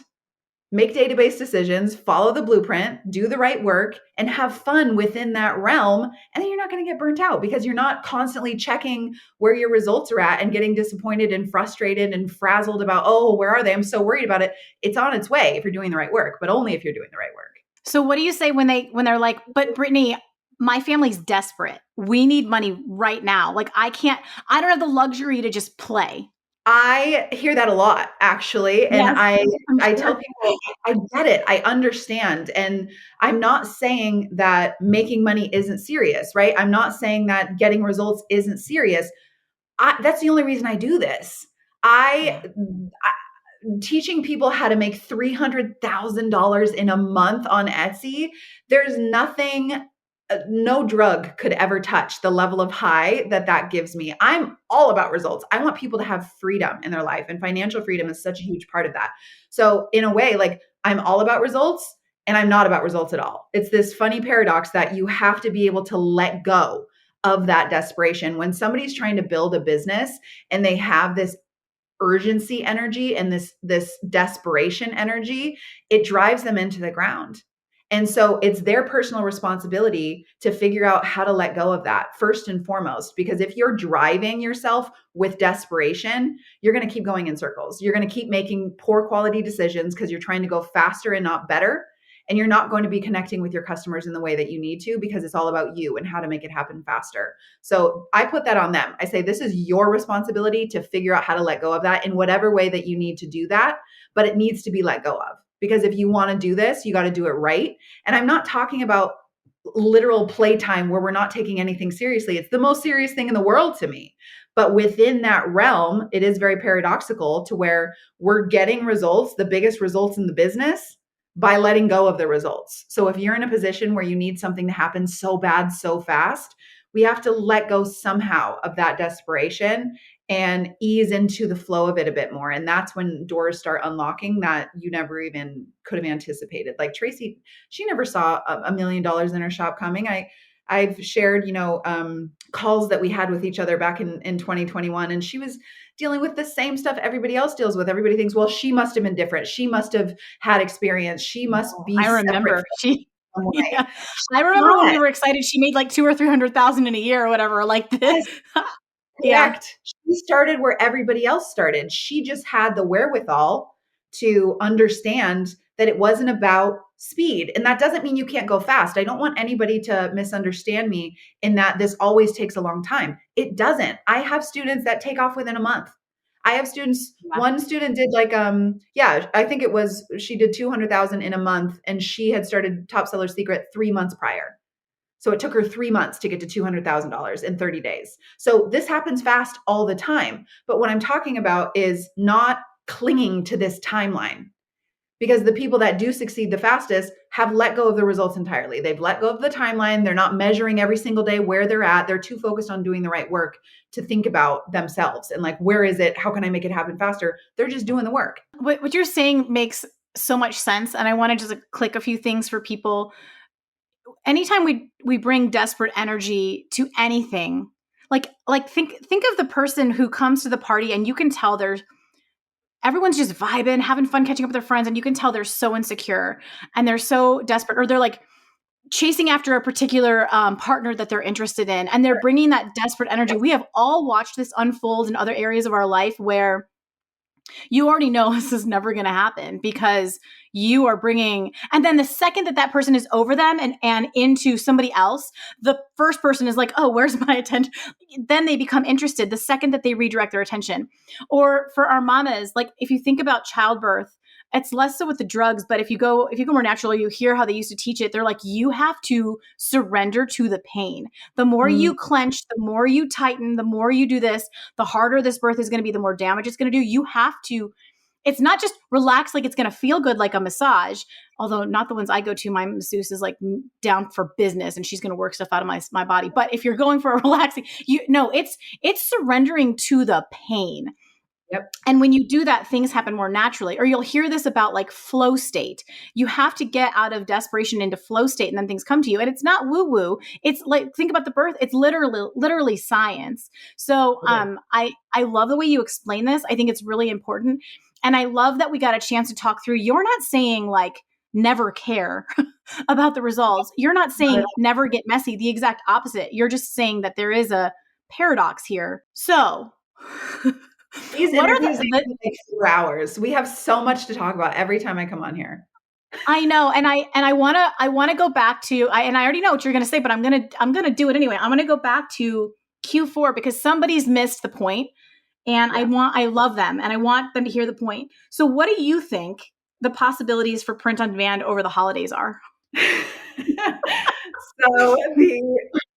make database decisions, follow the blueprint, do the right work, and have fun within that realm. And then you're not going to get burnt out because you're not constantly checking where your results are at and getting disappointed and frustrated and frazzled about, oh, where are they? I'm so worried about it. It's on its way if you're doing the right work, but only if you're doing the right work. So what do you say when they're like, but Brittany, my family's desperate. We need money right now. Like I don't have the luxury to just play. I hear that a lot, actually. And Yes, I sure. tell people, I get it. I understand. And I'm not saying that making money isn't serious, right? I'm not saying that getting results isn't serious. That's the only reason I do this. I teaching people how to make $300,000 in a month on Etsy. There's nothing, no drug could ever touch the level of high that gives me. I'm all about results. I want people to have freedom in their life, and financial freedom is such a huge part of that. So in a way, like I'm all about results and I'm not about results at all. It's this funny paradox that you have to be able to let go of that desperation. When somebody's trying to build a business and they have this urgency energy and this desperation energy, it drives them into the ground. And so it's their personal responsibility to figure out how to let go of that first and foremost, because if you're driving yourself with desperation, you're going to keep going in circles. You're going to keep making poor quality decisions because you're trying to go faster and not better. And you're not going to be connecting with your customers in the way that you need to, because it's all about you and how to make it happen faster. So I put that on them. I say, this is your responsibility to figure out how to let go of that in whatever way that you need to do that, but it needs to be let go of. Because if you want to do this, you got to do it right. And I'm not talking about literal playtime where we're not taking anything seriously. It's the most serious thing in the world to me. But within that realm, it is very paradoxical to where we're getting results, the biggest results in the business, by letting go of the results. So if you're in a position where you need something to happen so bad, so fast, we have to let go somehow of that desperation and ease into the flow of it a bit more. And that's when doors start unlocking that you never even could have anticipated. Like Tracy, she never saw $1 million in her shop coming. I've shared, calls that we had with each other back in 2021, and she was dealing with the same stuff everybody else deals with. Everybody thinks, well, she must have been different. She must have had experience. She must be I remember yeah. I remember when we were excited, she made like 200,000 or 300,000 in a year or whatever, like this. Yeah. She started where everybody else started. She just had the wherewithal to understand that it wasn't about speed. And that doesn't mean you can't go fast. I don't want anybody to misunderstand me in that this always takes a long time. It doesn't. I have students that take off within a month. I have students, one student did like, I think it was, she did 200,000 in a month, and she had started Top Seller Secret 3 months prior. So it took her 3 months to get to $200,000 in 30 days. So this happens fast all the time. But what I'm talking about is not clinging to this timeline, because the people that do succeed the fastest have let go of the results entirely. They've let go of the timeline. They're not measuring every single day where they're at. They're too focused on doing the right work to think about themselves and like, where is it? How can I make it happen faster? They're just doing the work. What you're saying makes so much sense. And I want to just click a few things for people. Anytime we bring desperate energy to anything, like think of the person who comes to the party and you can tell everyone's just vibing, having fun, catching up with their friends, and you can tell they're so insecure and they're so desperate, or they're like chasing after a particular partner that they're interested in, and they're bringing that desperate energy. We have all watched this unfold in other areas of our life where you already know this is never going to happen because you are bringing, and then the second that person is over them and into somebody else, the first person is like, oh, where's my attention? Then they become interested the second that they redirect their attention. Or for our mamas, like if you think about childbirth, it's less so with the drugs, but if you go more natural, you hear how they used to teach it. They're like, you have to surrender to the pain. The more you clench, the more you tighten, the more you do this, the harder this birth is going to be, the more damage it's going to do. You have to, it's not just relax like it's going to feel good like a massage, although not the ones I go to. My masseuse is like down for business and she's going to work stuff out of my body. But if you're going for a relaxing, it's surrendering to the pain. Yep. And when you do that, things happen more naturally. Or you'll hear this about like flow state. You have to get out of desperation into flow state and then things come to you. And it's not woo-woo. It's like, think about the birth. It's literally science. So I love the way you explain this. I think it's really important. And I love that we got a chance to talk through. You're not saying like never care about the results. You're not saying never get messy. The exact opposite. You're just saying that there is a paradox here. So these interviews take like 4 hours. We have so much to talk about every time I come on here. I know. And I want to go back to, and I already know what you're going to say, but I'm going to do it anyway. I'm going to go back to Q4 because somebody's missed the point and I love them and I want them to hear the point. So what do you think the possibilities for print on demand over the holidays are? So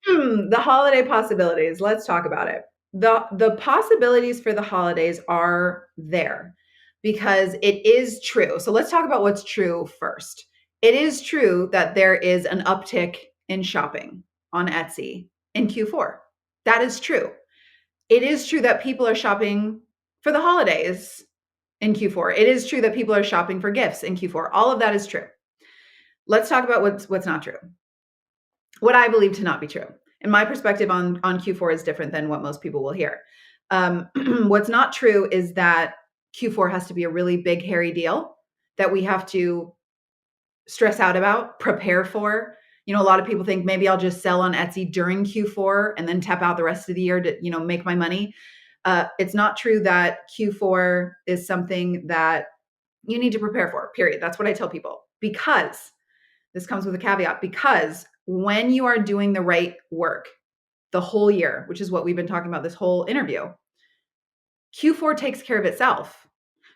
the holiday possibilities, let's talk about it. The possibilities for the holidays are there because it is true. So let's talk about what's true first. It is true that there is an uptick in shopping on Etsy in Q4. That is true. It is true that people are shopping for the holidays in Q4. It is true that people are shopping for gifts in Q4. All of that is true. Let's talk about what's not true. What I believe to not be true. And my perspective on Q4 is different than what most people will hear. What's not true is that Q4 has to be a really big, hairy deal that we have to stress out about, prepare for. You know, a lot of people think maybe I'll just sell on Etsy during Q4 and then tap out the rest of the year to, make my money. It's not true that Q4 is something that you need to prepare for, period. That's what I tell people, because this comes with a caveat, because when you are doing the right work the whole year, which is what we've been talking about this whole interview, Q4 takes care of itself.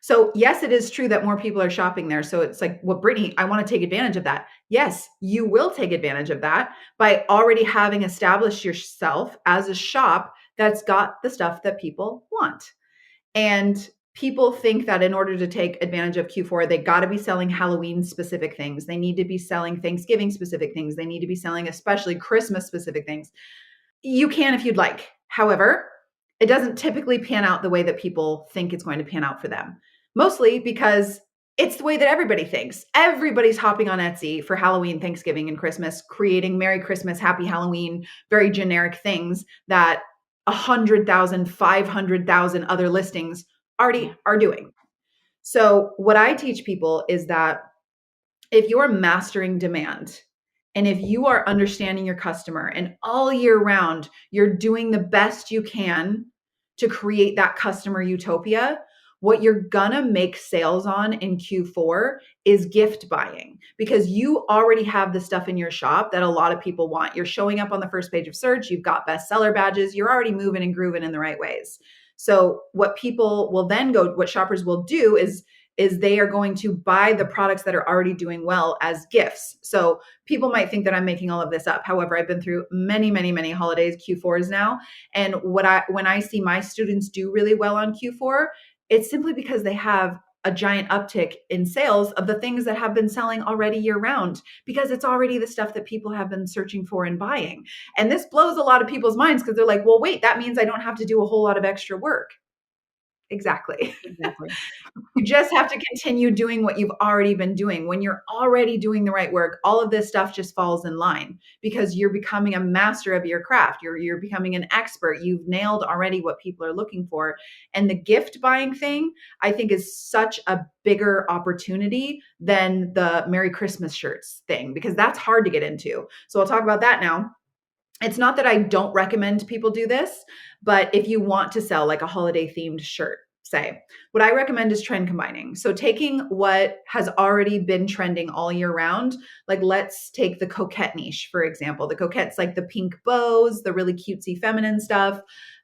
So yes, it is true that more people are shopping there. So it's like, well, Brittany, I want to take advantage of that. Yes, you will take advantage of that by already having established yourself as a shop that's got the stuff that people want. And people think that in order to take advantage of Q4, they got to be selling Halloween specific things. They need to be selling Thanksgiving specific things. They need to be selling especially Christmas specific things. You can if you'd like. However, it doesn't typically pan out the way that people think it's going to pan out for them. Mostly because it's the way that everybody thinks. Everybody's hopping on Etsy for Halloween, Thanksgiving, and Christmas, creating Merry Christmas, Happy Halloween, very generic things that 100,000, 500,000 other listings already are doing. So what I teach people is that if you're mastering demand and if you are understanding your customer and all year round, you're doing the best you can to create that customer utopia, what you're gonna make sales on in Q4 is gift buying, because you already have the stuff in your shop that a lot of people want. You're showing up on the first page of search, you've got bestseller badges, you're already moving and grooving in the right ways. So what shoppers will do is they are going to buy the products that are already doing well as gifts. So people might think that I'm making all of this up. However, I've been through many, many, many holidays, Q4s now. And when I see my students do really well on Q4, it's simply because they have a giant uptick in sales of the things that have been selling already year round, because it's already the stuff that people have been searching for and buying. And this blows a lot of people's minds because they're like, well, wait, that means I don't have to do a whole lot of extra work. Exactly. You just have to continue doing what you've already been doing. When you're already doing the right work, all of this stuff just falls in line because you're becoming a master of your craft. You're becoming an expert. You've nailed already what people are looking for. And the gift buying thing, I think, is such a bigger opportunity than the Merry Christmas shirts thing, because that's hard to get into. So I'll talk about that now. It's not that I don't recommend people do this, but if you want to sell like a holiday themed shirt, say, what I recommend is trend combining. So taking what has already been trending all year round, like let's take the coquette niche, for example. The coquette's like the pink bows, the really cutesy feminine stuff.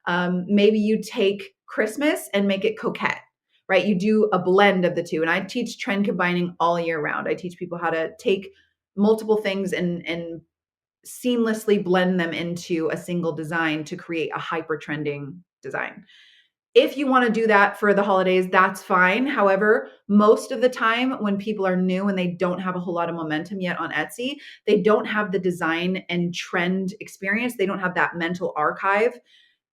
Maybe you take Christmas and make it coquette. right? You do a blend of the two. And I teach trend combining all year round. I teach people how to take multiple things and seamlessly blend them into a single design to create a hyper trending design. If you want to do that for the holidays, that's fine. However, most of the time when people are new and they don't have a whole lot of momentum yet on Etsy, they don't have the design and trend experience. They don't have that mental archive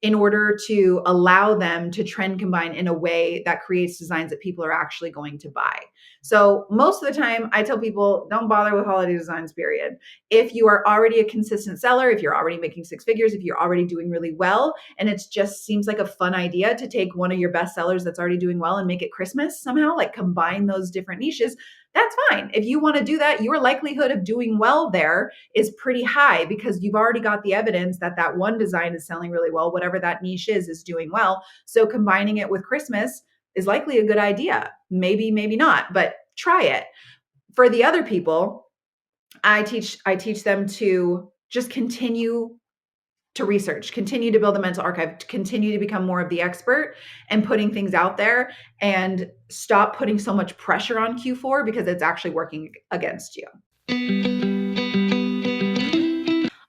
in order to allow them to trend combine in a way that creates designs that people are actually going to buy. So most of the time I tell people, don't bother with holiday designs, period. If you are already a consistent seller, if you're already making six figures, if you're already doing really well, and it just seems like a fun idea to take one of your best sellers that's already doing well and make it Christmas somehow, like combine those different niches, that's fine. If you want to do that, your likelihood of doing well there is pretty high because you've already got the evidence that that one design is selling really well, whatever that niche is doing well. So combining it with Christmas is likely a good idea. Maybe, maybe not, but try it. For the other people, I teach them to just continue to research, continue to build a mental archive, to continue to become more of the expert and putting things out there, and stop putting so much pressure on Q4 because it's actually working against you.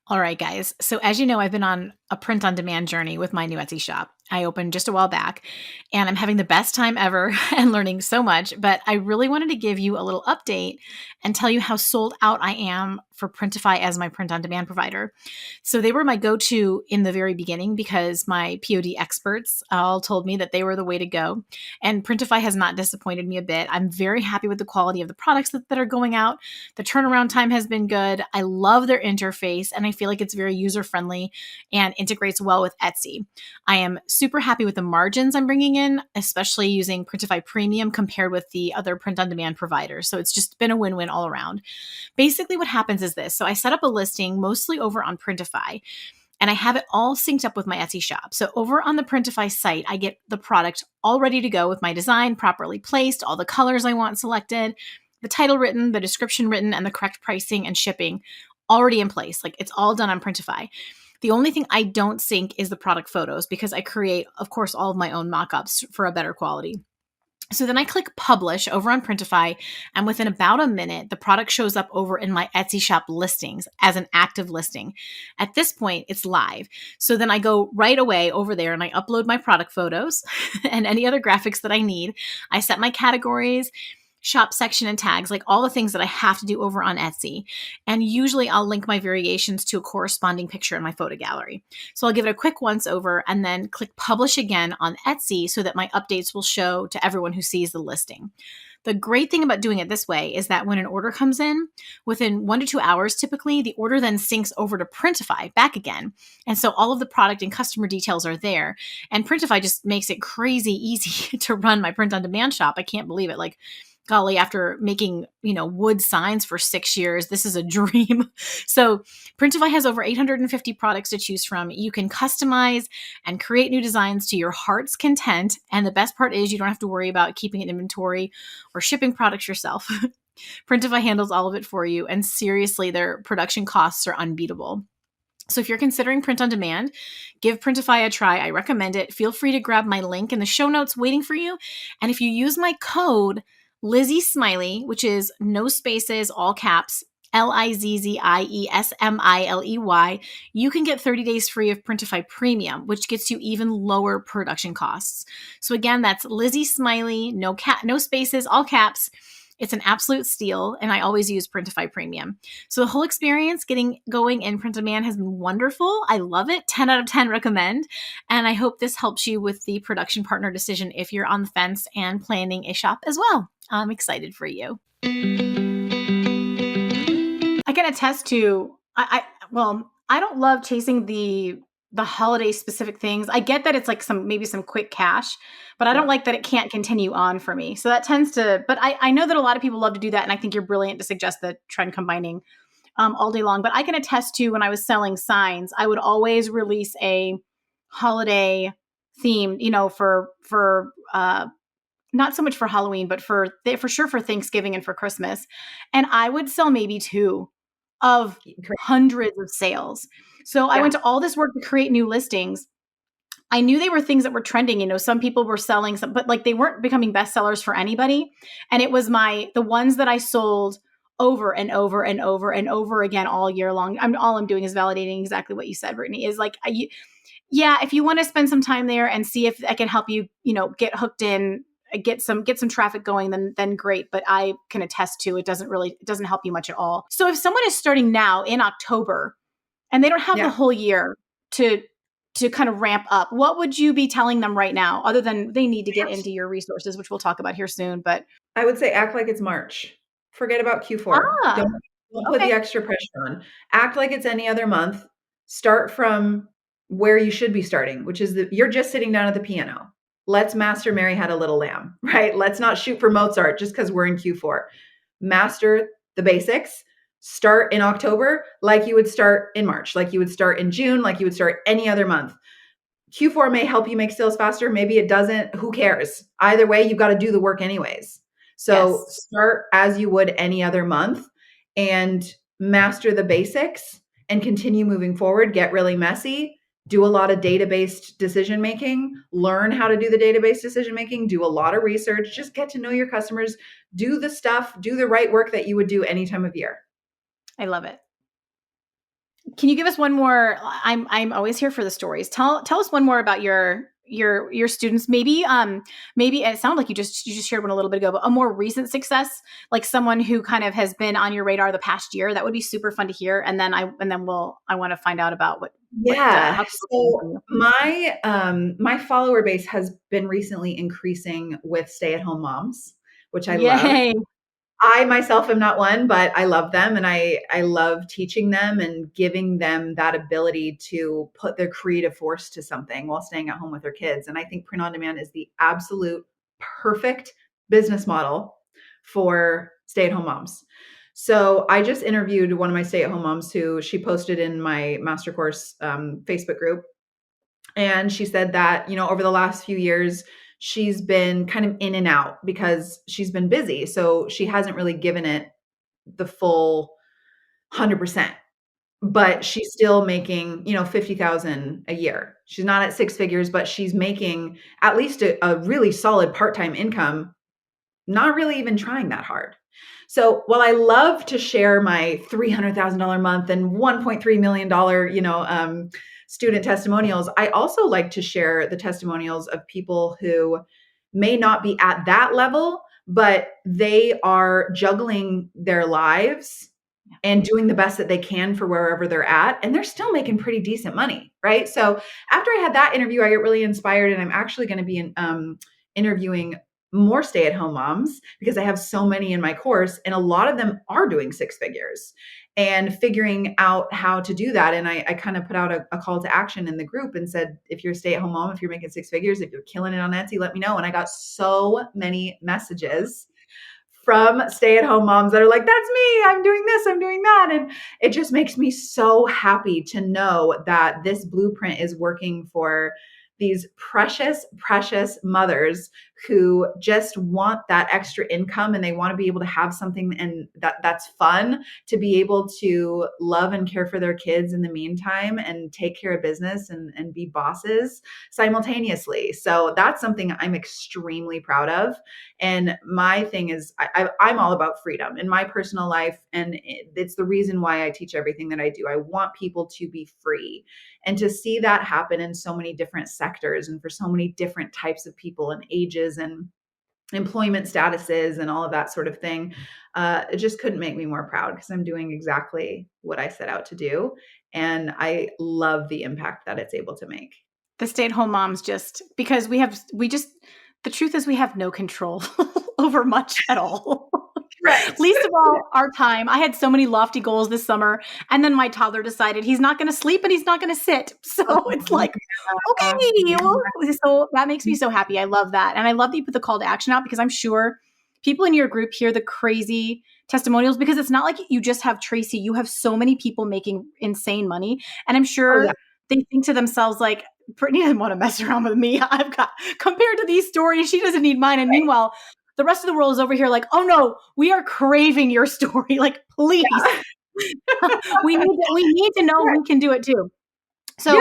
All right, guys. So as you know, I've been on a print on demand journey with my new Etsy shop. I opened just a while back and I'm having the best time ever and learning so much, but I really wanted to give you a little update and tell you how sold out I am for Printify as my print on demand provider. So they were my go-to in the very beginning because my POD experts all told me that they were the way to go. And Printify has not disappointed me a bit. I'm very happy with the quality of the products that are going out. The turnaround time has been good. I love their interface and I feel like it's very user-friendly and integrates well with Etsy. I am super happy with the margins I'm bringing in, especially using Printify Premium compared with the other print-on-demand providers. So it's just been a win-win all around. Basically what happens is this. So I set up a listing mostly over on Printify, and I have it all synced up with my Etsy shop. So over on the Printify site, I get the product all ready to go with my design properly placed, all the colors I want selected, the title written, the description written, and the correct pricing and shipping already in place. Like it's all done on Printify. The only thing I don't sync is the product photos because I create, of course, all of my own mockups for a better quality. So then I click publish over on Printify, and within about a minute, the product shows up over in my Etsy shop listings as an active listing. At this point, it's live. So then I go right away over there and I upload my product photos and any other graphics that I need. I set my categories, shop section and tags, like all the things that I have to do over on Etsy. And usually I'll link my variations to a corresponding picture in my photo gallery. So I'll give it a quick once over and then click publish again on Etsy so that my updates will show to everyone who sees the listing. The great thing about doing it this way is that when an order comes in, within 1 to 2 hours, typically, the order then syncs over to Printify back again. And so all of the product and customer details are there. And Printify just makes it crazy easy to run my print on demand shop. I can't believe it. Like, golly, after making, wood signs for 6 years, this is a dream. So Printify has over 850 products to choose from. You can customize and create new designs to your heart's content. And the best part is you don't have to worry about keeping an inventory or shipping products yourself. Printify handles all of it for you. And seriously, their production costs are unbeatable. So if you're considering print on demand, give Printify a try. I recommend it. Feel free to grab my link in the show notes waiting for you. And if you use my code Lizzie Smiley, which is no spaces, all caps, LIZZIESMILEY, you can get 30 days free of Printify Premium, which gets you even lower production costs. So again, that's Lizzie Smiley, no spaces, all caps. It's an absolute steal, and I always use Printify Premium. So the whole experience getting going in print on demand has been wonderful. I love it. 10 out of 10 recommend. And I hope this helps you with the production partner decision if you're on the fence and planning a shop as well. I'm excited for you. I can attest to, I don't love chasing the holiday specific things. I get that it's like maybe some quick cash, but I don't like that it can't continue on for me. So that tends to, but I know that a lot of people love to do that. And I think you're brilliant to suggest the trend combining all day long. But I can attest to when I was selling signs, I would always release a holiday theme, for not so much for Halloween, but for sure for Thanksgiving and for Christmas. And I would sell maybe 2 of hundreds of sales. So I went to all this work to create new listings. I knew they were things that were trending. You know, some people were selling some, but like they weren't becoming bestsellers for anybody. And it was the ones that I sold over and over and over and over again all year long. All I'm doing is validating exactly what you said, Brittany, is like, yeah, if you want to spend some time there and see if I can help you, you know, get hooked in, get some traffic going, then great. But I can attest to it doesn't help you much at all. So if someone is starting now in October and they don't have the whole year to kind of ramp up, what would you be telling them right now, other than they need to get into your resources, which we'll talk about here soon? But I would say act like it's March. Forget about Q4. Don't put the extra pressure on. Act like it's any other month. Start from where you should be starting, which is you're just sitting down at the piano. Let's master Mary Had a Little Lamb, right? Let's not shoot for Mozart just because we're in Q4. Master the basics. Start in October like you would start in March, like you would start in June, like you would start any other month. Q4 may help you make sales faster. Maybe it doesn't. Who cares? Either way, you've got to do the work anyways. So start as you would any other month and master the basics and continue moving forward. Get really messy. Do a lot of data-based decision-making. Learn how to do the data-based decision-making. Do a lot of research. Just get to know your customers. Do the stuff. Do the right work that you would do any time of year. I love it. Can you give us one more? I'm always here for the stories. Tell us one more about your students. Maybe it sounded like you just shared one a little bit ago, but a more recent success, like someone who kind of has been on your radar the past year. That would be super fun to hear. And then I want to find out about what. So my follower base has been recently increasing with stay-at-home moms, which I love. I myself am not one, but I love them, and I love teaching them and giving them that ability to put their creative force to something while staying at home with their kids. And I think print on demand is the absolute perfect business model for stay-at-home moms. So I just interviewed one of my stay-at-home moms who she posted in my master course Facebook group. And she said that, you know, over the last few years, she's been kind of in and out because she's been busy. So she hasn't really given it the full 100%, but she's still making, you know, 50,000 a year. She's not at six figures, but she's making at least a really solid part-time income, not really even trying that hard. So while I love to share my $300,000 a month and $1.3 million, you know, student testimonials, I also like to share the testimonials of people who may not be at that level, but they are juggling their lives and doing the best that they can for wherever they're at. And they're still making pretty decent money, right? So after I had that interview, I get really inspired, and I'm actually going to be interviewing more stay-at-home moms because I have so many in my course, and a lot of them are doing six figures and figuring out how to do that. And I kind of put out a call to action in the group and said, if you're a stay-at-home mom, if you're making six figures, if you're killing it on Etsy, let me know. And I got so many messages from stay-at-home moms that are like, that's me, I'm doing this, I'm doing that. And it just makes me so happy to know that this blueprint is working for these precious, precious mothers who just want that extra income, and they want to be able to have something and that's fun to be able to love and care for their kids in the meantime and take care of business and be bosses simultaneously. So that's something I'm extremely proud of. And my thing is I'm all about freedom in my personal life. And it's the reason why I teach everything that I do. I want people to be free, and to see that happen in so many different sectors and for so many different types of people and ages and employment statuses and all of that sort of thing. It just couldn't make me more proud because I'm doing exactly what I set out to do. And I love the impact that it's able to make. The stay-at-home moms, just because the truth is we have no control over much at all. Right. Least of all our time. I had so many lofty goals this summer, and then my toddler decided he's not going to sleep and he's not going to sit. So it's like, okay, so that makes me so happy. I love that. And I love that you put the call to action out, because I'm sure people in your group hear the crazy testimonials, because it's not like you just have Tracy, you have so many people making insane money. And I'm sure they think to themselves like, Brittany doesn't want to mess around with me. I've got, compared to these stories, she doesn't need mine. And meanwhile, the rest of the world is over here like, oh no, we are craving your story. Like, please, we need to know we can do it too. So,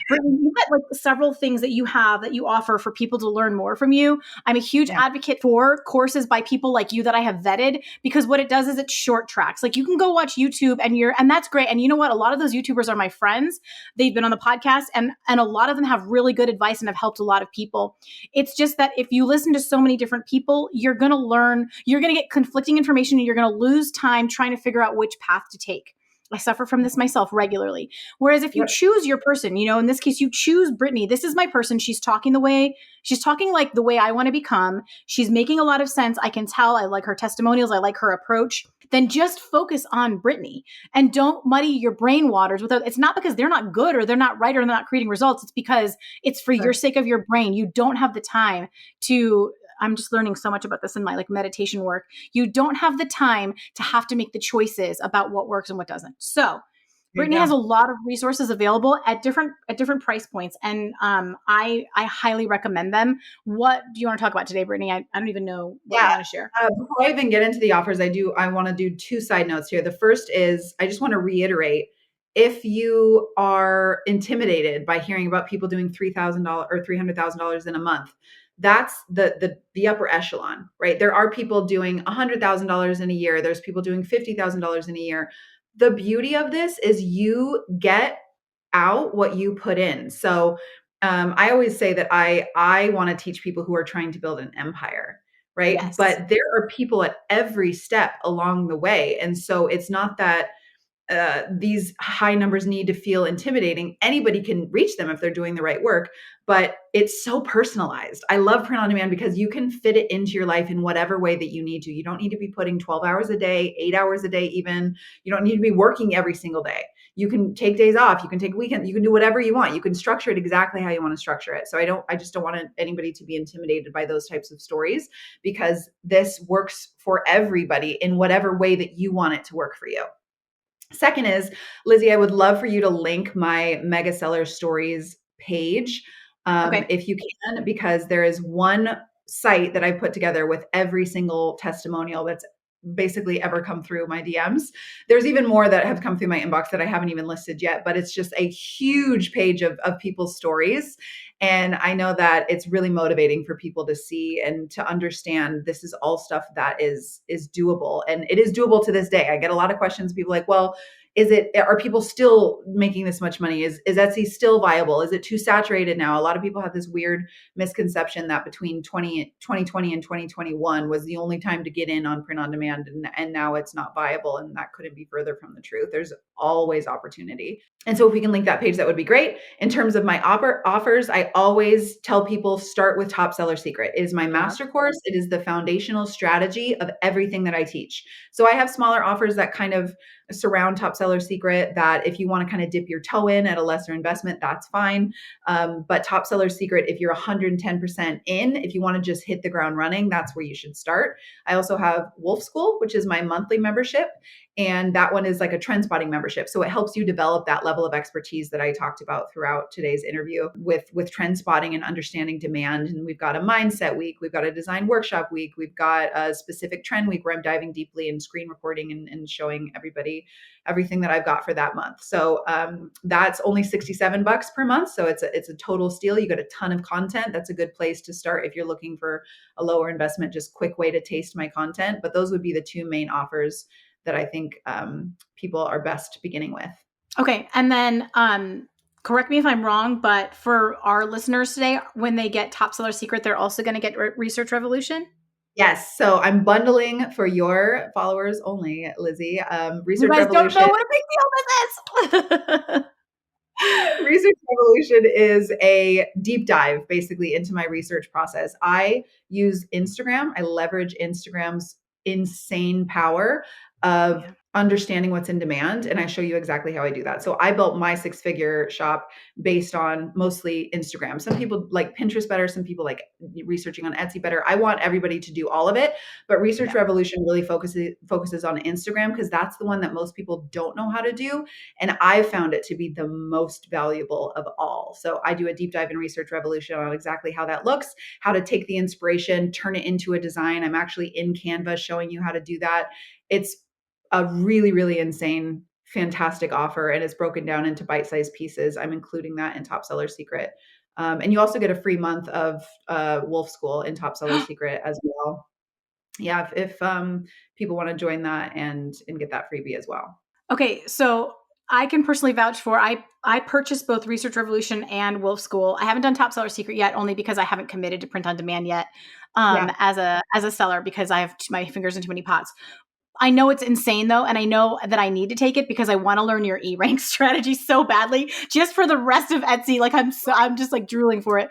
Brittany, you've got like several things that you have that you offer for people to learn more from you. I'm a huge advocate for courses by people like you that I have vetted, because what it does is it short tracks. Like you can go watch YouTube and that's great. And you know what? A lot of those YouTubers are my friends. They've been on the podcast and a lot of them have really good advice and have helped a lot of people. It's just that if you listen to so many different people, you're going to learn, you're going to get conflicting information and you're going to lose time trying to figure out which path to take. I suffer from this myself regularly. Whereas if you choose your person, you know, in this case, you choose Brittany. This is my person. She's talking like the way I want to become. She's making a lot of sense. I can tell. I like her testimonials. I like her approach. Then just focus on Brittany and don't muddy your brain waters with it. It's not because they're not good or they're not right or they're not creating results. It's because it's for your sake of your brain. You don't have the time to, I'm just learning so much about this in my like meditation work. You don't have the time to have to make the choices about what works and what doesn't. So Brittany has a lot of resources available at different price points. And I highly recommend them. What do you want to talk about today, Brittany? I don't even know what you want to share. Before I even get into the offers, I want to do two side notes here. The first is I just want to reiterate, if you are intimidated by hearing about people doing $3,000 or $300,000 in a month, that's the upper echelon, right? There are people doing $100,000 in a year. There's people doing $50,000 in a year. The beauty of this is you get out what you put in. So I always say that I want to teach people who are trying to build an empire, right? Yes. But there are people at every step along the way. And so it's not that these high numbers need to feel intimidating. Anybody can reach them if they're doing the right work, but it's so personalized. I love print on demand because you can fit it into your life in whatever way that you need to. You don't need to be putting 12 hours a day, 8 hours a day, even. You don't need to be working every single day. You can take days off. You can take weekends. You can do whatever you want. You can structure it exactly how you want to structure it. So I just don't want anybody to be intimidated by those types of stories, because this works for everybody in whatever way that you want it to work for you. Second is, Lizzie, I would love for you to link my Mega Seller Stories page if you can, because there is one site that I put together with every single testimonial that's basically ever come through my DMs. There's even more that have come through my inbox that I haven't even listed yet, but it's just a huge page of people's stories. And I know that it's really motivating for people to see and to understand this is all stuff that is doable. And it is doable to this day. I get a lot of questions. People like, well, are people still making this much money? Is Etsy still viable? Is it too saturated now? A lot of people have this weird misconception that between 2020 and 2021 was the only time to get in on print on demand. And now it's not viable. And that couldn't be further from the truth. There's always opportunity. And so if we can link that page, that would be great. In terms of my offers, I always tell people start with Top Seller Secret. It is my master course. It is the foundational strategy of everything that I teach. So I have smaller offers that kind of surround Top Seller Secret, that if you want to kind of dip your toe in at a lesser investment, that's fine. But Top Seller Secret, if you're 110% in, if you want to just hit the ground running, that's where you should start. I also have Wolf School, which is my monthly membership. And that one is like a trend spotting membership. So it helps you develop that level of expertise that I talked about throughout today's interview with trend spotting and understanding demand. And we've got a mindset week. We've got a design workshop week. We've got a specific trend week where I'm diving deeply in screen recording and showing everybody everything that I've got for that month. So that's only $67 per month. So it's a total steal. You get a ton of content. That's a good place to start if you're looking for a lower investment, just quick way to taste my content. But those would be the two main offers that I think people are best beginning with. Okay. And then correct me if I'm wrong, but for our listeners today, when they get Top Seller Secret, they're also going to get Research Revolution? Yes. So I'm bundling for your followers only, Lizzie. Research you guys Revolution. Don't know what a big deal this is. Research Revolution is a deep dive basically into my research process. I use Instagram. I leverage Instagram's insane power of understanding what's in demand. And I show you exactly how I do that. So I built my 6-figure shop based on mostly Instagram. Some people like Pinterest better. Some people like researching on Etsy better. I want everybody to do all of it, but Research Revolution really focuses on Instagram because that's the one that most people don't know how to do. And I've found it to be the most valuable of all. So I do a deep dive in Research Revolution on exactly how that looks, how to take the inspiration, turn it into a design. I'm actually in Canva showing you how to do that. It's a really, really insane fantastic offer, and it's broken down into bite-sized pieces. I'm including that in Top Seller Secret. And you also get a free month of Wolf School in Top Seller Secret as well. Yeah, if people want to join that and get that freebie as well. Okay, so I can personally vouch for, I purchased both Research Revolution and Wolf School. I haven't done Top Seller Secret yet, only because I haven't committed to print on demand yet as a seller, because I have my fingers in too many pots. I know it's insane though, and I know that I need to take it because I want to learn your E-rank strategy so badly, just for the rest of Etsy. Like I'm just like drooling for it.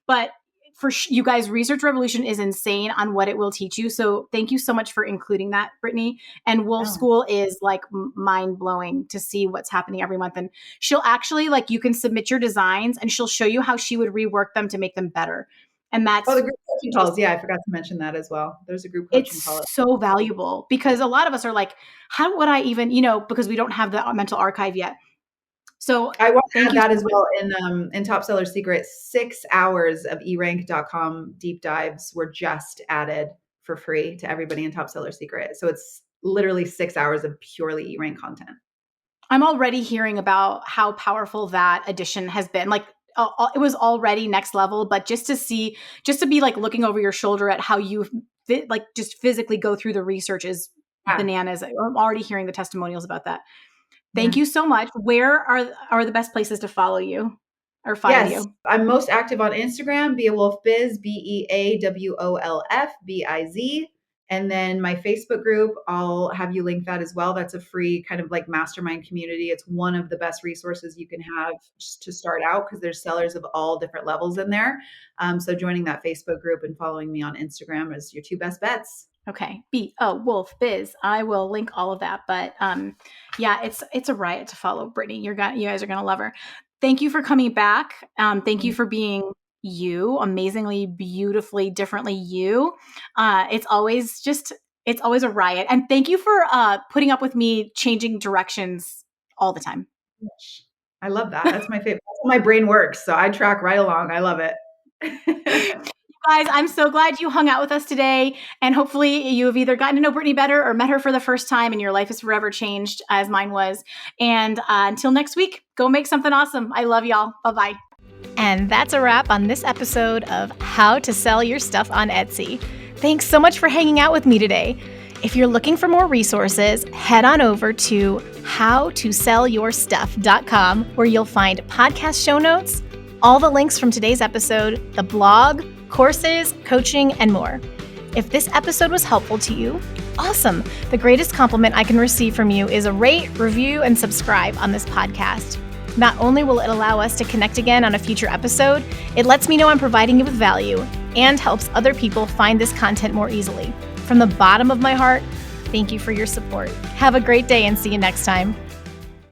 But for you guys, Research Revolution is insane on what it will teach you. So thank you so much for including that, Brittany. And Wolf School is like mind blowing to see what's happening every month. And she'll actually, like, you can submit your designs and she'll show you how she would rework them to make them better. And that's the group coaching calls. Yeah, I forgot to mention that as well. There's a group coaching call. It's so valuable because a lot of us are like, how would I even, because we don't have the mental archive yet. So I want to add that as well in Top Seller Secret. 6 hours of erank.com deep dives were just added for free to everybody in Top Seller Secret. So it's literally 6 hours of purely eRank content. I'm already hearing about how powerful that addition has been. Like, it was already next level, but just to be like looking over your shoulder at how you like just physically go through the research is bananas. I'm already hearing the testimonials about that. Thank you so much. Where are the best places to follow you or find you? I'm most active on Instagram, BeAWolfBiz, BeAWolfBiz. And then my Facebook group, I'll have you link that as well. That's a free kind of like mastermind community. It's one of the best resources you can have to start out because there's sellers of all different levels in there. So joining that Facebook group and following me on Instagram is your two best bets. Okay. BeAWolfBiz. I will link all of that. But it's a riot to follow Brittany. You guys are going to love her. Thank you for coming back. Thank you for being you, amazingly, beautifully, differently you. It's always a riot. And thank you for putting up with me changing directions all the time. I love that. That's my favorite. That's how my brain works. So I track right along. I love it. Guys, I'm so glad you hung out with us today. And hopefully you have either gotten to know Brittany better or met her for the first time and your life is forever changed as mine was. And until next week, go make something awesome. I love y'all. Bye-bye. And that's a wrap on this episode of How to Sell Your Stuff on Etsy. Thanks so much for hanging out with me today. If you're looking for more resources, head on over to howtosellyourstuff.com where you'll find podcast show notes, all the links from today's episode, the blog, courses, coaching, and more. If this episode was helpful to you, awesome. The greatest compliment I can receive from you is a rate, review, and subscribe on this podcast. Not only will it allow us to connect again on a future episode, it lets me know I'm providing you with value and helps other people find this content more easily. From the bottom of my heart, thank you for your support. Have a great day and see you next time.